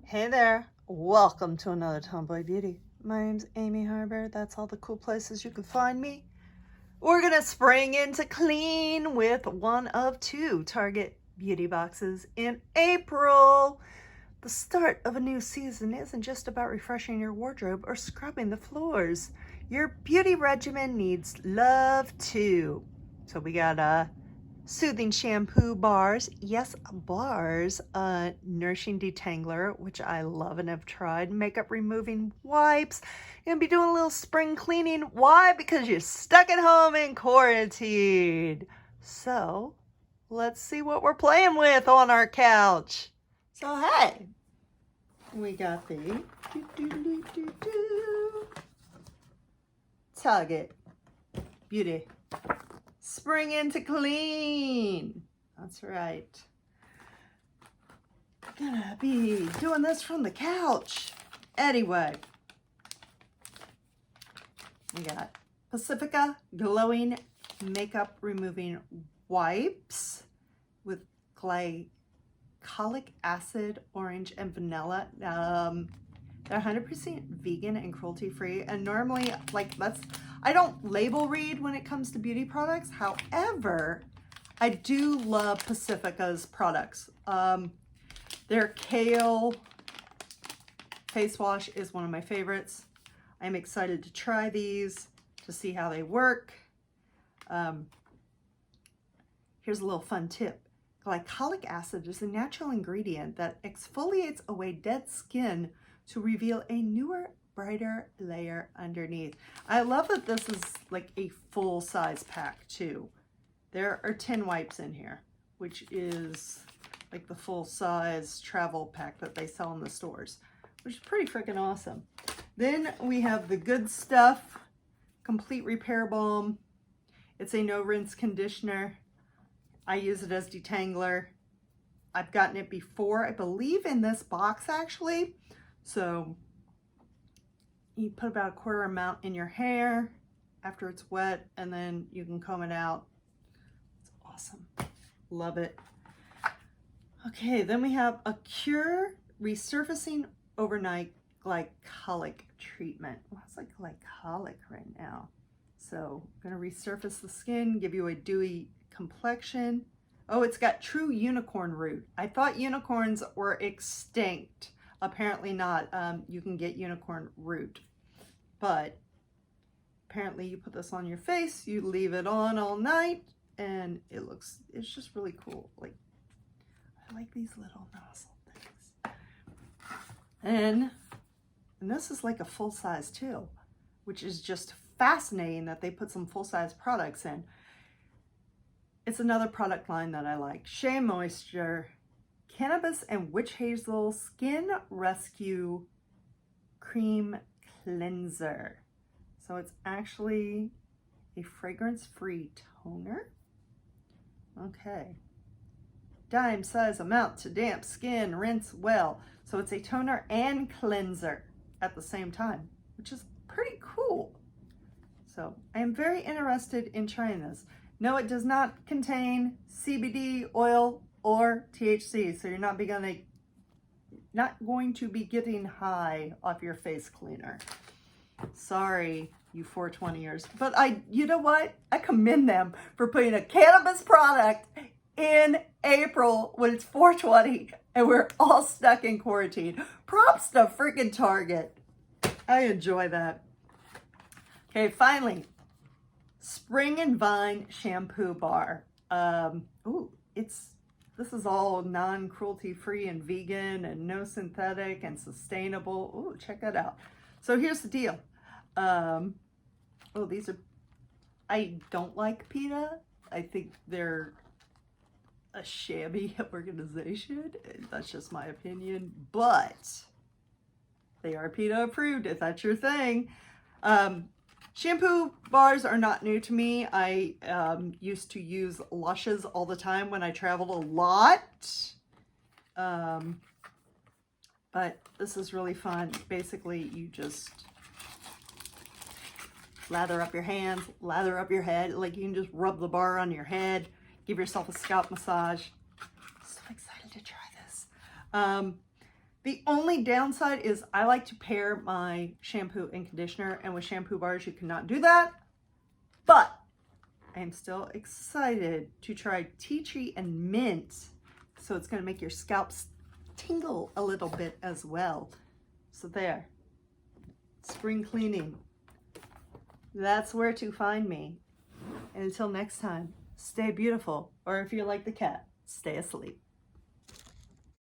Hey there, welcome to another Tomboy Beauty. My name's Amy Harber. That's all the cool places you can find me. We're gonna spring into clean with one of two Target beauty boxes in April. The start of a new season isn't just about refreshing your wardrobe or scrubbing the floors. Your beauty regimen needs love too. So we got soothing shampoo bars, yes, bars, nourishing detangler, which I love and have tried, makeup removing wipes, and be doing a little spring cleaning. Why? Because you're stuck at home in quarantine. So let's see what we're playing with on our couch. So hey, we got the Target Beauty Spring into clean. That's right. Gonna be doing this from the couch. Anyway, we got Pacifica glowing makeup removing wipes with glycolic acid, orange, and vanilla. They're 100% vegan and cruelty free. And normally, I don't label read when it comes to beauty products. However, I do love Pacifica's products. Their kale face wash is one of my favorites. I'm excited to try these to see how they work. Here's a little fun tip. Glycolic acid is a natural ingredient that exfoliates away dead skin to reveal a newer, brighter layer underneath. I love that this is like a full size pack too. There are 10 wipes in here, which is like the full size travel pack that they sell in the stores, which is pretty freaking awesome. Then we have the Good Stuff Complete Repair Balm. It's a no rinse conditioner. I use it as detangler. I've gotten it before, I believe in this box actually. So you put about a quarter amount in your hair after it's wet, and then you can comb it out. It's awesome. Love it. Okay, then we have Acure Resurfacing Overnight Glycolic Treatment. Well, it's like glycolic right now. So I'm gonna resurface the skin, give you a dewy complexion. Oh, it's got true unicorn root. I thought unicorns were extinct. Apparently not. You can get unicorn root, but apparently you put this on your face, you leave it on all night, and it's just really cool. Like, I like these little nozzle things. And this is like a full size too, which is just fascinating that they put some full size products in. It's another product line that I like. SheaMoisture Cannabis and Witch Hazel Skin Rescue Cream Cleanser. So it's actually a fragrance-free toner. Okay. Dime size amount to damp skin, rinse well. So it's a toner and cleanser at the same time, which is pretty cool. So I am very interested in trying this. No, it does not contain CBD oil or THC, so you're not going to be getting high off your face cleaner. Sorry, you 420ers, but you know what? I commend them for putting a cannabis product in April when it's 420 and we're all stuck in quarantine. Props to freaking Target. I enjoy that. Okay, finally, Spring and Vine Shampoo Bar. This is all non-cruelty free and vegan and no synthetic and sustainable. Ooh, check that out. So here's the deal. I don't like PETA. I think they're a shabby organization. That's just my opinion, but they are PETA approved if that's your thing. Shampoo bars are not new to me. I used to use Lushes all the time when I traveled a lot. But this is really fun. Basically, you just lather up your hands, lather up your head. Like, you can just rub the bar on your head, give yourself a scalp massage. So excited to try this. The only downside is I like to pair my shampoo and conditioner, and with Shampoo Bars you cannot do that. But I am still excited to try tea tree and mint. So it's going to make your scalp tingle a little bit as well. So there, spring cleaning. That's where to find me. And until next time, stay beautiful, or if you're like the cat, stay asleep.